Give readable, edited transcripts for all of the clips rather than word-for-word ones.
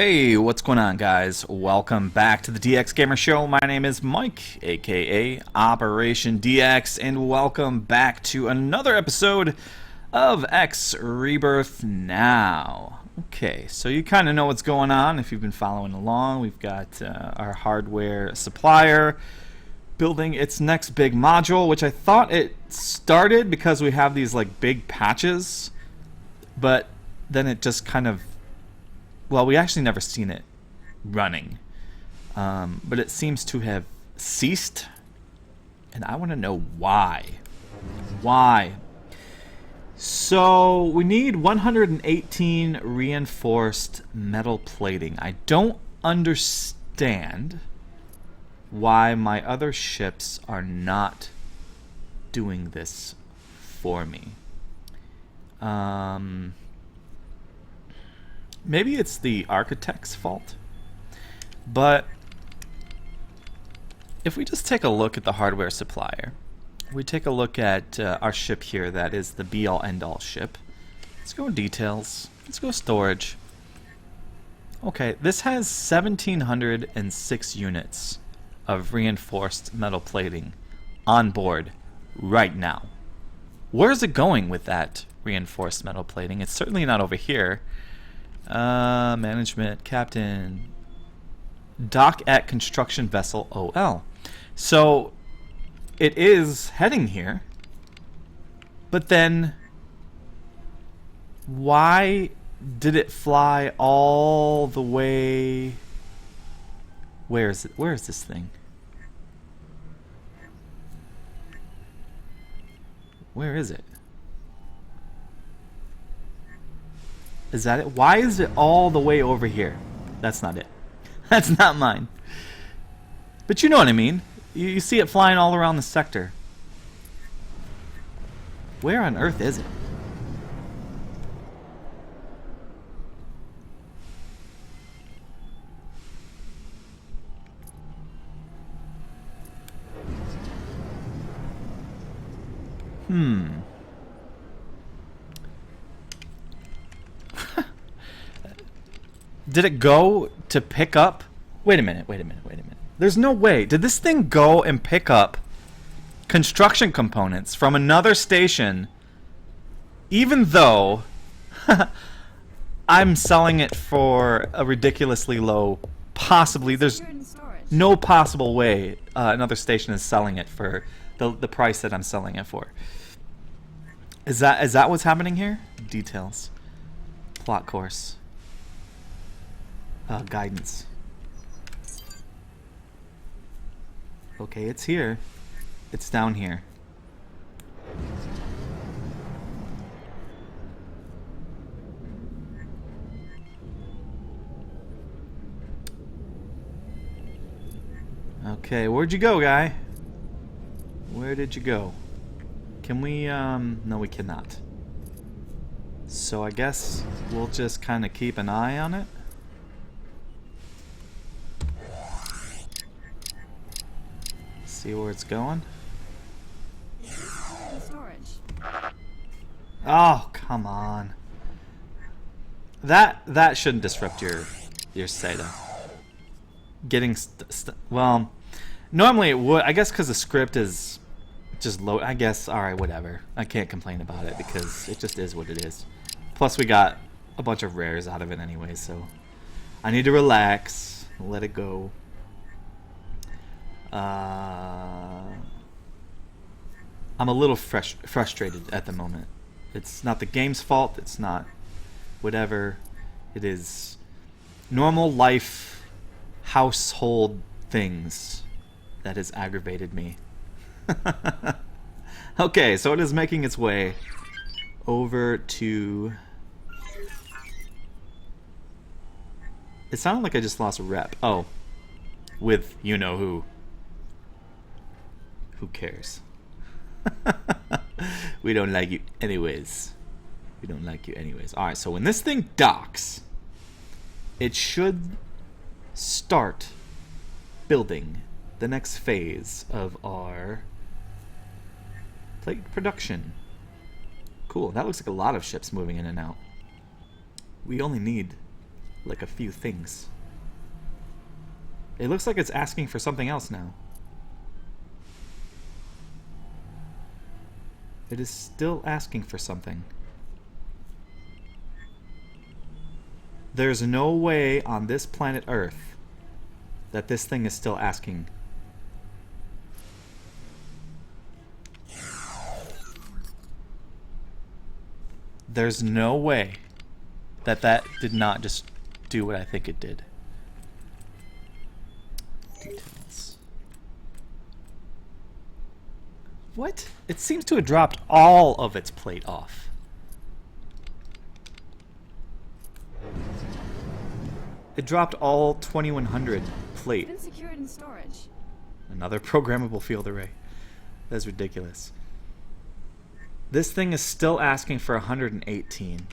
Hey, what's going on, guys? Welcome back to the DX Gamer Show. My name is Mike, aka Operation DX, and welcome back to another episode of X-Rebirth Now. Okay, so you kind of know what's going on if you've been following along. We've got our hardware supplier building its next big module, which I thought it started because we have these like big patches, but then it just kind of, well, we actually never seen it running, but it seems to have ceased, and I want to know why. Why? So we need 118 reinforced metal plating. I don't understand why my other ships are not doing this for me. Maybe it's the architect's fault, but if we just take a look at the hardware supplier, we take a look at our ship here that is the be-all end-all ship. Let's go details. Let's go storage. Okay, this has 1,706 units of reinforced metal plating on board right now. Where's it going with that reinforced metal plating? It's certainly not over here. Management, captain, dock at construction vessel OL. So it is heading here, but then why did it fly all the way? Where is it? Where is this thing? Where is it? Is that it? Why is it all the way over here? That's not it. That's not mine. But you know what I mean. You see it flying all around the sector. Where on earth is it? Did it go to pick up? Wait a minute. There's no way. Did this thing go and pick up construction components from another station, even though I'm selling it for a ridiculously low, possibly, there's no possible way another station is selling it for the price that I'm selling it for. Is that what's happening here? Details. Plot course. Guidance. Okay, it's here. It's down here. Okay, where'd you go, guy? Where did you go? Can we, no, we cannot. So I guess we'll just kind of keep an eye on it. See where it's going. Oh, come on. That shouldn't disrupt your SATA. Getting well, normally it would. I guess because the script is just low. I guess, all right, whatever. I can't complain about it because it just is what it is. Plus, we got a bunch of rares out of it anyway, so I need to relax, let it go. I'm a little frustrated at the moment. It's not the game's fault. It's not whatever. It is normal life, household things that has aggravated me. Okay, so it is making its way over to... It sounded like I just lost a rep. Oh, with you-know-who. Who cares? We don't like you anyways. We don't like you anyways. Alright, so when this thing docks, it should start building the next phase of our plate production. Cool. That looks like a lot of ships moving in and out. We only need like a few things. It looks like it's asking for something else now. It is still asking for something. There's no way on this planet Earth that this thing is still asking. There's no way that that did not just do what I think it did. Details. What? It seems to have dropped all of its plate off. It dropped all 2100 plate. It's been secured in storage. Another programmable field array. That's ridiculous. This thing is still asking for 118.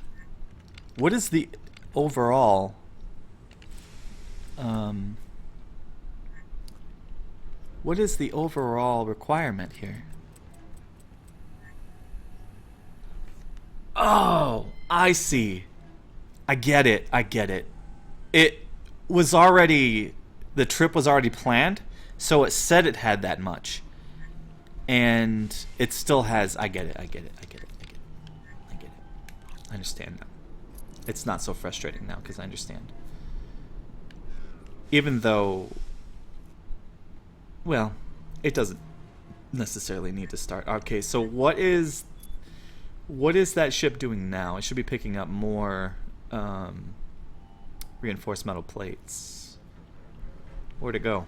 What is the overall what is the overall requirement here? Oh, I see. I get it. I get it. It was already, the trip was already planned, so it said it had that much. And it still has, I get it, I get it, I get it, I get it, I get it. I understand now. It's not so frustrating now because I understand. Even though, well, it doesn't necessarily need to start. Okay, so what is that ship doing now? It should be picking up more reinforced metal plates. Where'd it go?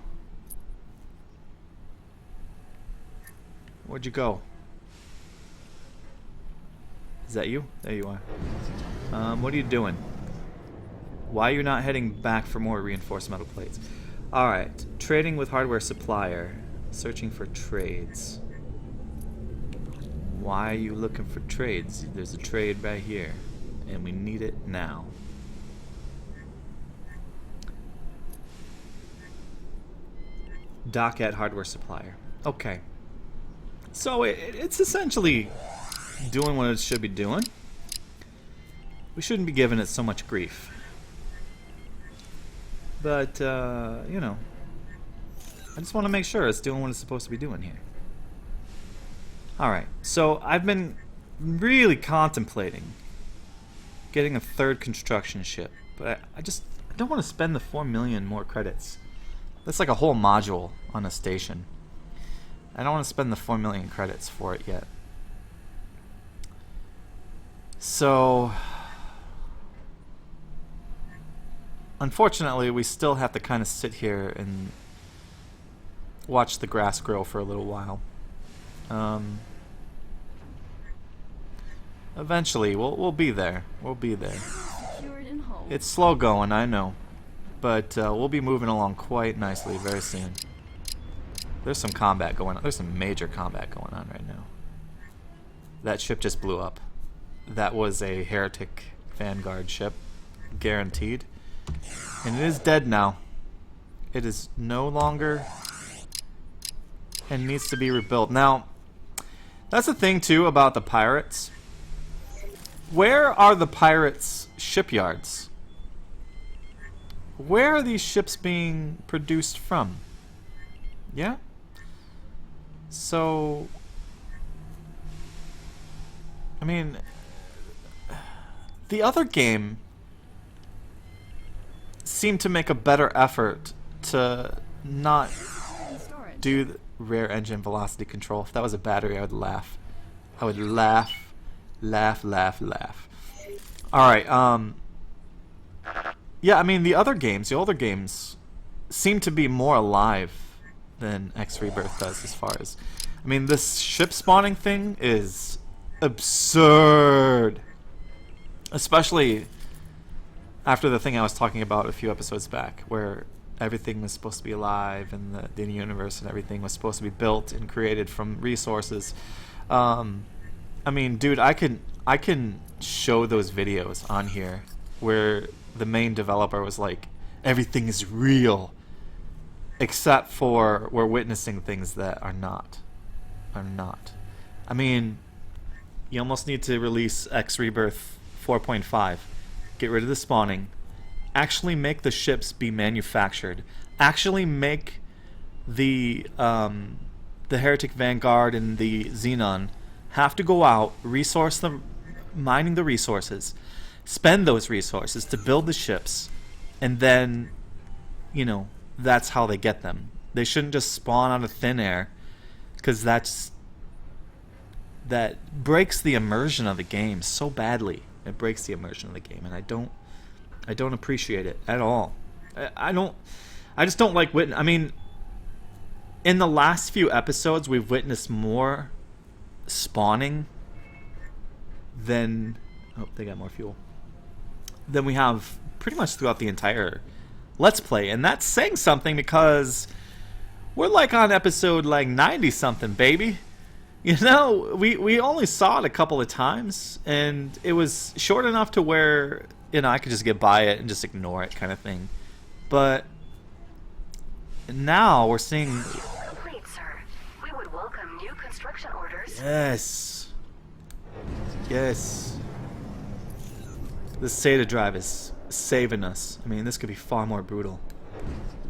Where'd you go? Is that you? There you are. What are you doing? Why are you not heading back for more reinforced metal plates? Alright. Trading with hardware supplier. Searching for trades. Why are you looking for trades? There's a trade right here. And we need it now. Dock at hardware supplier. Okay. So it's essentially doing what it should be doing. We shouldn't be giving it so much grief. But, you know, I just want to make sure it's doing what it's supposed to be doing here. Alright, so I've been really contemplating getting a third construction ship. But I don't want to spend the 4 million more credits. That's like a whole module on a station. I don't want to spend the 4 million credits for it yet. So, unfortunately, we still have to kind of sit here and watch the grass grow for a little while. Eventually, we'll be there. We'll be there. Secured and whole. It's slow going, I know, but we'll be moving along quite nicely very soon. There's some combat going on. There's some major combat going on right now. That ship just blew up. That was a heretic Vanguard ship, guaranteed. And it is dead now. It is no longer and needs to be rebuilt. Now, that's the thing too about the pirates. Where are the pirates' shipyards? Where are these ships being produced from? Yeah? So, I mean, the other game seemed to make a better effort to not do the rear engine velocity control. If that was a battery, I would laugh. I would laugh, laugh, laugh, laugh. Alright, yeah, I mean, the older games seem to be more alive than X-Rebirth does as far as... I mean, this ship spawning thing is absurd. Especially after the thing I was talking about a few episodes back, where everything was supposed to be alive and the universe and everything was supposed to be built and created from resources. I mean, dude, I can show those videos on here where the main developer was like, everything is real. Except for we're witnessing things that are not. I mean, you almost need to release X-Rebirth 4.5. Get rid of the spawning. actually make the ships be manufactured. Actually make the Heretic Vanguard and the Xenon have to go out, mining the resources, spend those resources to build the ships, and then, you know, that's how they get them. They shouldn't just spawn out of thin air, because that breaks the immersion of the game so badly. It breaks the immersion of the game, and I don't appreciate it at all. I just don't like I mean, in the last few episodes, we've witnessed more spawning than... Oh, they got more fuel. Than we have pretty much throughout the entire Let's Play. And that's saying something, because we're like on episode like 90-something, baby. You know, we only saw it a couple of times, and it was short enough to where, you know, I could just get by it and just ignore it kind of thing. But now we're seeing... Complete, sir. We would welcome new construction orders. Yes. Yes. The SATA drive is saving us. I mean, this could be far more brutal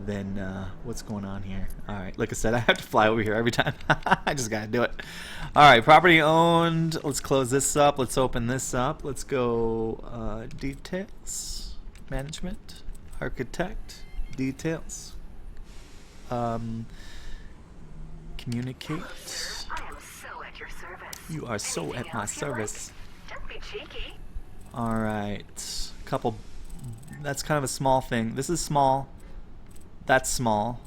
than what's going on here. Alright, like I said, I have to fly over here every time. I just gotta do it. Alright, property owned. Let's close this up. Let's open this up. Let's go details. Management. Architect. Details. Communicate. Sir, I am so at your service. You are so at my service. Don't be cheeky. Alright. Couple. That's kind of a small thing. This is small. That's small.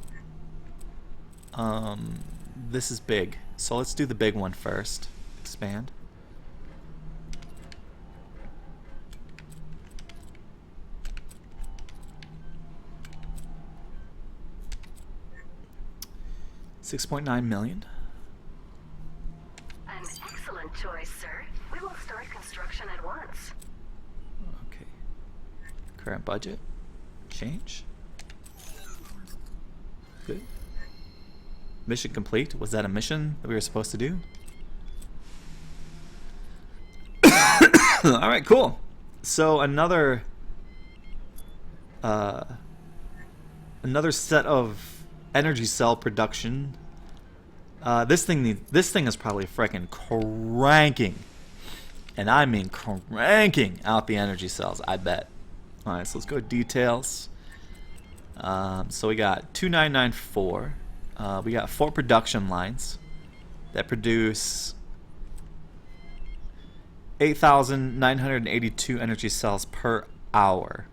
This is big. So let's do the big one first. Expand. $6.9 million. An excellent choice, sir. We will start construction at once. Okay. Current budget. Change. Good. Mission complete. Was that a mission that we were supposed to do? Alright, cool. So another set of energy cell production. This thing is probably freaking cranking. And I mean cranking out the energy cells, I bet. Alright, so let's go to details. So we got 2994. We got 4 production lines that produce 8,982 energy cells per hour.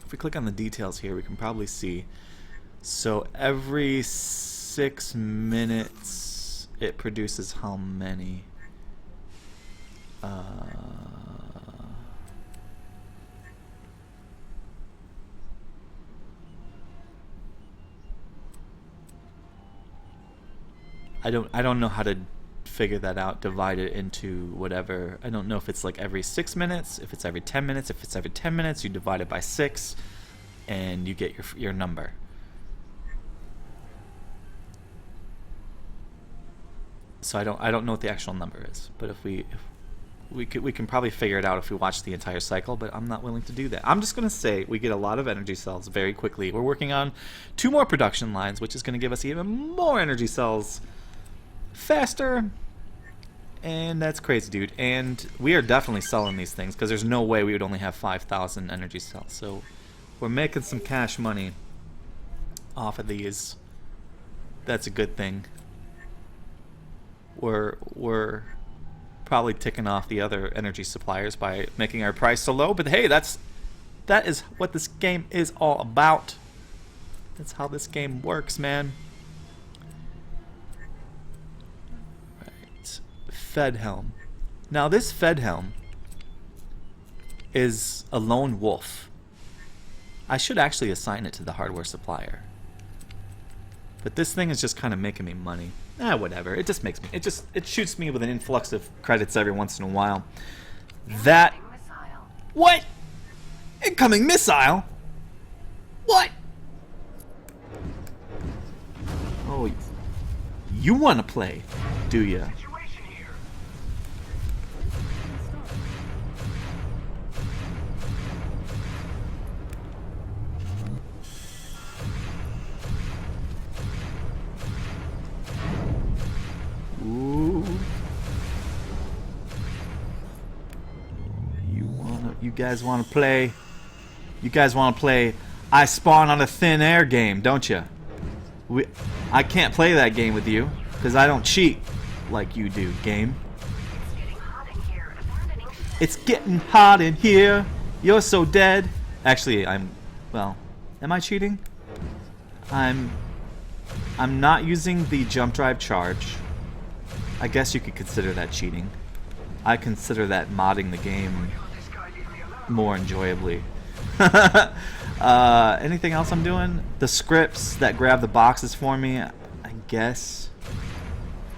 If we click on the details here, we can probably see. So every 6 minutes, it produces how many? I don't know how to figure that out, divide it into whatever. I don't know if it's like every 6 minutes, if it's every 10 minutes. If it's every 10 minutes, you divide it by 6 and you get your number. So I don't know what the actual number is, but if we can probably figure it out if we watch the entire cycle, but I'm not willing to do that. I'm just going to say we get a lot of energy cells very quickly. We're working on 2 more production lines, which is going to give us even more energy cells faster, and that's crazy, dude. And we are definitely selling these things, because there's no way we would only have 5,000 energy cells. So we're making some cash money off of these. That's a good thing. We're probably ticking off the other energy suppliers by making our price so low, but hey, that is what this game is all about. That's how this game works, man. Right. Fedhelm. Now this Fedhelm is a lone wolf. I should actually assign it to the hardware supplier. But this thing is just kind of making me money. Whatever. It just makes me. It shoots me with an influx of credits every once in a while. That. What? Incoming missile? What? Oh, you want to play, do ya? You guys want to play? You guys want to play I Spawn on a Thin Air game, don't you? I can't play that game with you because I don't cheat like you do, game. It's getting hot in here. You're so dead. Actually, well, am I cheating? I'm not using the jump drive charge. I guess you could consider that cheating. I consider that modding the game more enjoyably. Anything else I'm doing? The scripts that grab the boxes for me, I guess.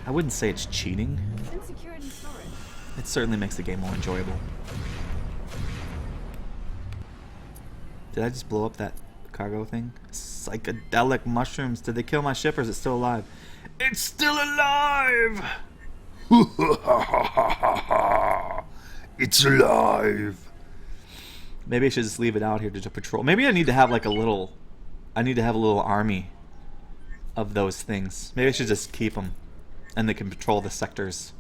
I wouldn't say it's cheating. It's been secured in storage. It certainly makes the game more enjoyable. Did I just blow up that cargo thing? Psychedelic mushrooms. Did they kill my ship or is it still alive? It's still alive! It's alive! Maybe I should just leave it out here to patrol. Maybe I need to have like a little... I need to have a little army of those things. Maybe I should just keep them. And they can patrol the sectors.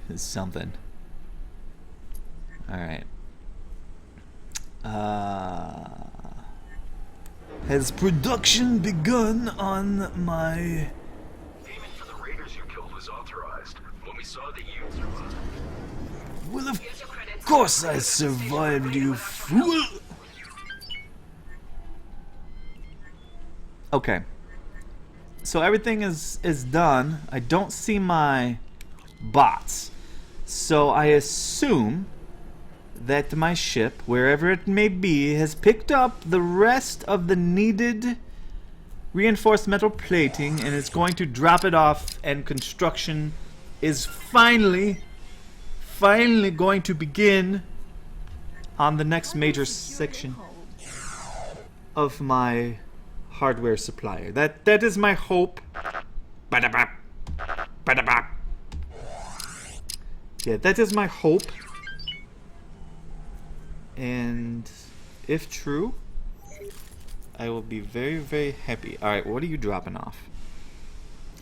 It's something. Alright. Has production begun on my... Payment for the raiders you killed was authorized. When we saw that you survived. Well, of course I survived, you fool! Okay. So everything is done. I don't see my bots. So I assume that my ship, wherever it may be, has picked up the rest of the needed reinforced metal plating and is going to drop it off, and construction is finally going to begin on the next major section of my hardware supplier. That is my hope. Yeah, that is my hope. And if true, I will be very, very happy. Alright, what are you dropping off?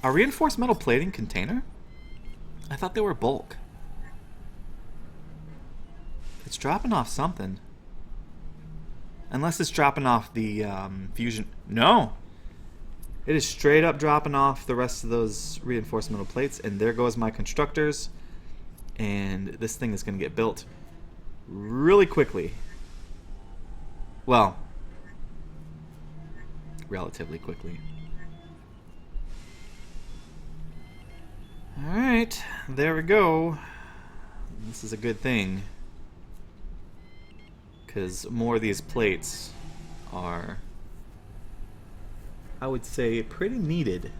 A reinforced metal plating container? I thought they were bulk. It's dropping off something. Unless it's dropping off the fusion... No! It is straight up dropping off the rest of those reinforced metal plates, and there goes my constructors. And this thing is going to get built really quickly. Well, relatively quickly. Alright, there we go. This is a good thing, because more of these plates are, I would say, pretty needed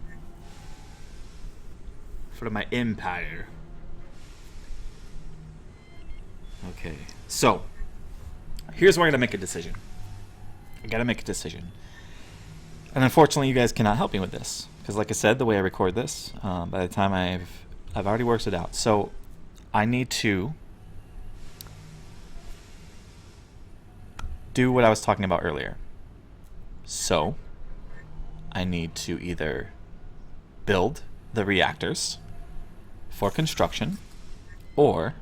for my empire. Okay, so here's where I gotta make a decision. I gotta make a decision. And unfortunately, you guys cannot help me with this, because like I said, the way I record this, by the time I've already worked it out. So I need to do what I was talking about earlier. So I need to either build the reactors for construction, or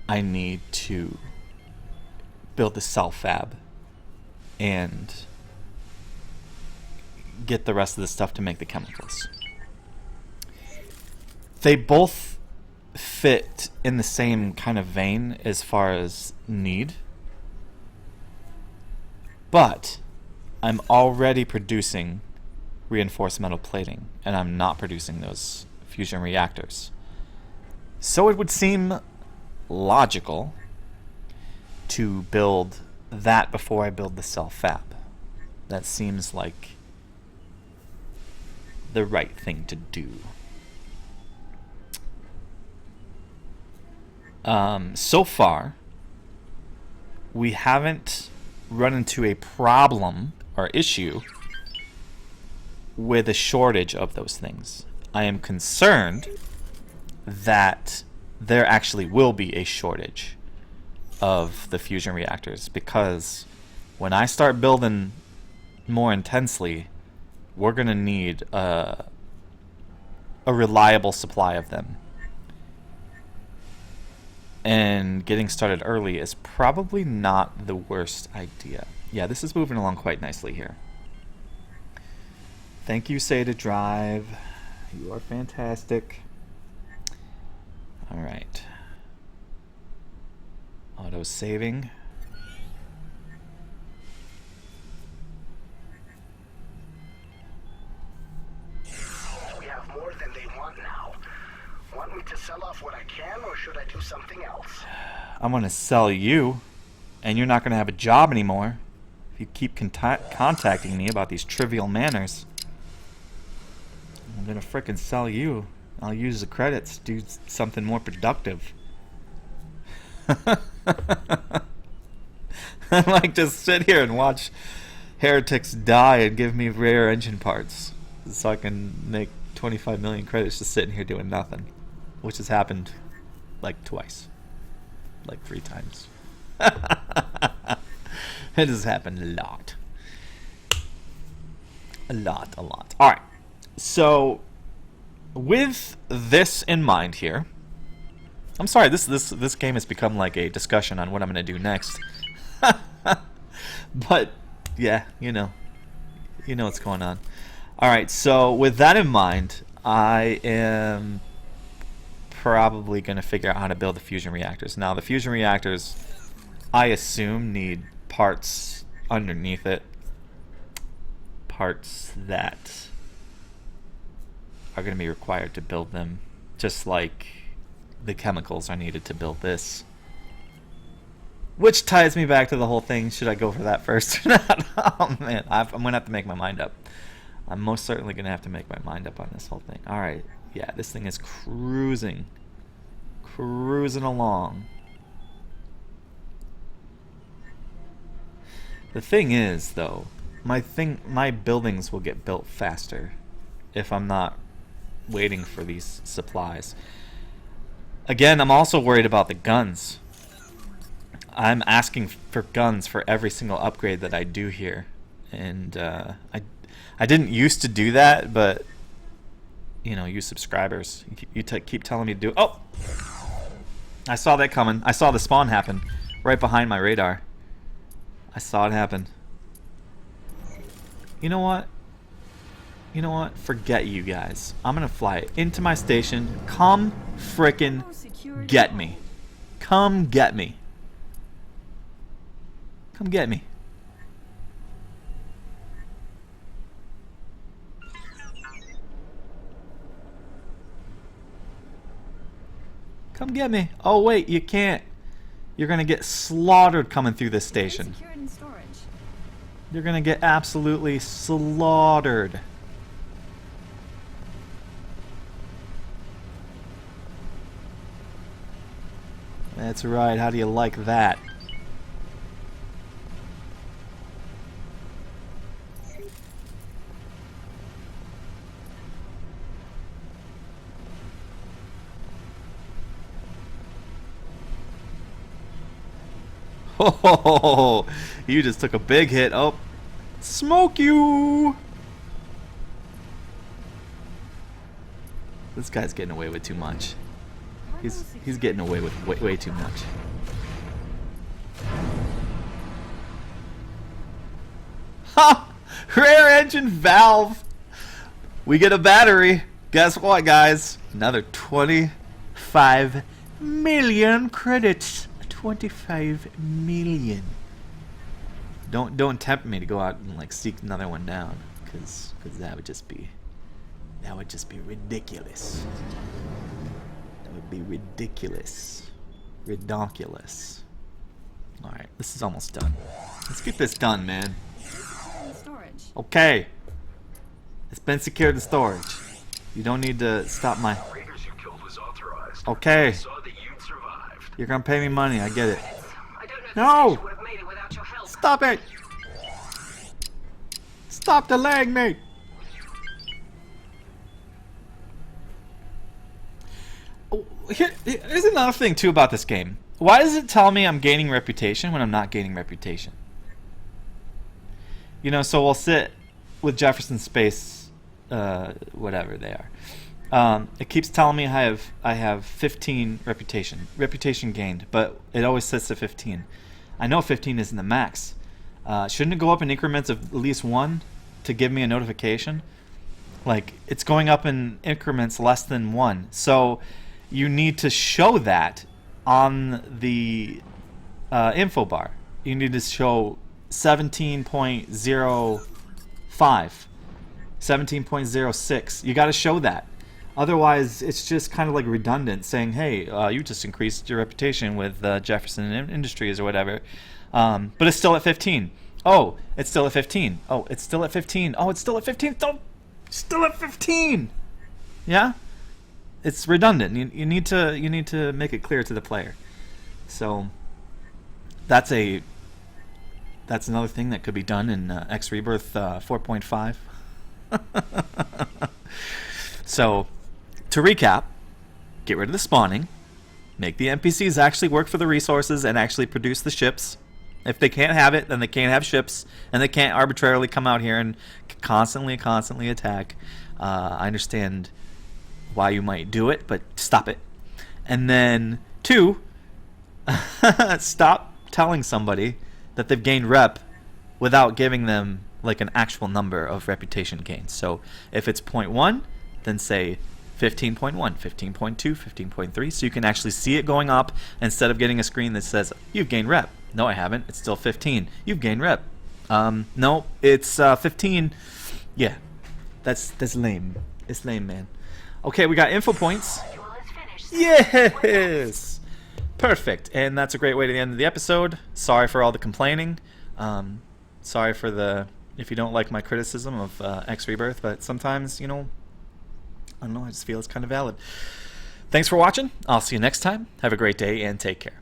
I need to build the cell fab and get the rest of the stuff to make the chemicals. They both fit in the same kind of vein as far as need, but I'm already producing reinforced metal plating, and I'm not producing those fusion reactors. So it would seem logical to build that before I build the cell fab. That seems like the right thing to do. So far, we haven't run into a problem or issue with a shortage of those things. I am concerned that there actually will be a shortage of the fusion reactors, because when I start building more intensely, we're going to need a reliable supply of them. and getting started early is probably not the worst idea. Yeah, this is moving along quite nicely here. Thank you, Say to Drive. You are fantastic. Alright. Auto saving. We have more than they want now. Want me to sell off what I can, or should I do something else? I'm going to sell you, and you're not going to have a job anymore if you keep contacting me about these trivial manners. I'm going to frickin' sell you. I'll use the credits to do something more productive. I might just sit here and watch heretics die and give me rare engine parts so I can make 25 million credits just sitting here doing nothing, which has happened like twice, like 3 times. It has happened a lot. A lot. Alright, so with this in mind here, I'm sorry, this game has become like a discussion on what I'm going to do next. But yeah, you know what's going on. Alright, so with that in mind, I am probably going to figure out how to build the fusion reactors. Now, the fusion reactors, I assume, need parts underneath it. Parts that are going to be required to build them, just like the chemicals are needed to build this. Which ties me back to the whole thing, should I go for that first or not? Oh man, I'm going to have to make my mind up. I'm most certainly going to have to make my mind up on this whole thing. Alright, yeah, this thing is cruising along. The thing is, though, my buildings will get built faster if I'm not waiting for these supplies. Again, I'm also worried about the guns. I'm asking for guns for every single upgrade that I do here, and I didn't used to do that, but you subscribers, you keep telling me to do. Oh, I saw that coming. I saw the spawn happen right behind my radar. I saw it happen. You know what? Forget you guys. I'm gonna fly into my station. Come frickin' get me. Come get me. Come get me. Come get me. Oh wait, you can't. You're gonna get slaughtered coming through this station. Secured in storage. You're gonna get absolutely slaughtered. That's right. How do you like that? Oh, you just took a big hit. Oh, smoke you! This guy's getting away with too much. He's getting away with way too much. Ha! Rear engine valve. We get a battery. Guess what, guys? Another 25 million credits. 25 million. Don't tempt me to go out and like seek another one down, because that would just be ridiculous. That would be ridiculous. Redonkulous. Alright, this is almost done. Let's get this done, man. In storage. Okay. It's been secured in storage. You don't need to stop my... Raiders you killed was authorized. Okay. I saw that you'd survived. You're gonna pay me money, I get it. I don't know if No! the station would have made it without your help. Stop it! Stop delaying me! Oh, here's another thing too about this game. Why does it tell me I'm gaining reputation when I'm not gaining reputation? So we'll sit with Jefferson Space, whatever they are, It keeps telling me I have 15 reputation gained, but it always says to 15. I know 15 isn't the max. Shouldn't it go up in increments of at least 1 to give me a notification? Like, it's going up in increments less than 1. So you need to show that on the info bar. You need to show 17.05, 17.06. You got to show that. Otherwise, it's just kind of like redundant, saying, hey, you just increased your reputation with Jefferson Industries or whatever. But it's still at 15. Oh, it's still at 15. Oh, it's still at 15. Oh, it's still at 15. Still at 15. Yeah? It's redundant. You need to make it clear to the player. So that's another thing that could be done in X-Rebirth 4.5. So, to recap, get rid of the spawning, make the NPCs actually work for the resources and actually produce the ships. If they can't have it, then they can't have ships, and they can't arbitrarily come out here and constantly attack. I understand why you might do it, but stop it. And then 2, stop telling somebody that they've gained rep without giving them like an actual number of reputation gains. So if it's 0.1, then say 15.1, 15.2, 15.3, so you can actually see it going up instead of getting a screen that says you've gained rep. No, I haven't. It's still 15. You've gained rep. No, it's 15. Yeah, that's lame. It's lame, man. Okay, we got info points. Yes! Perfect. And that's a great way to the end of the episode. Sorry for all the complaining. Sorry for if you don't like my criticism of X-Rebirth, but sometimes, I don't know, I just feel it's kind of valid. Thanks for watching. I'll see you next time. Have a great day and take care.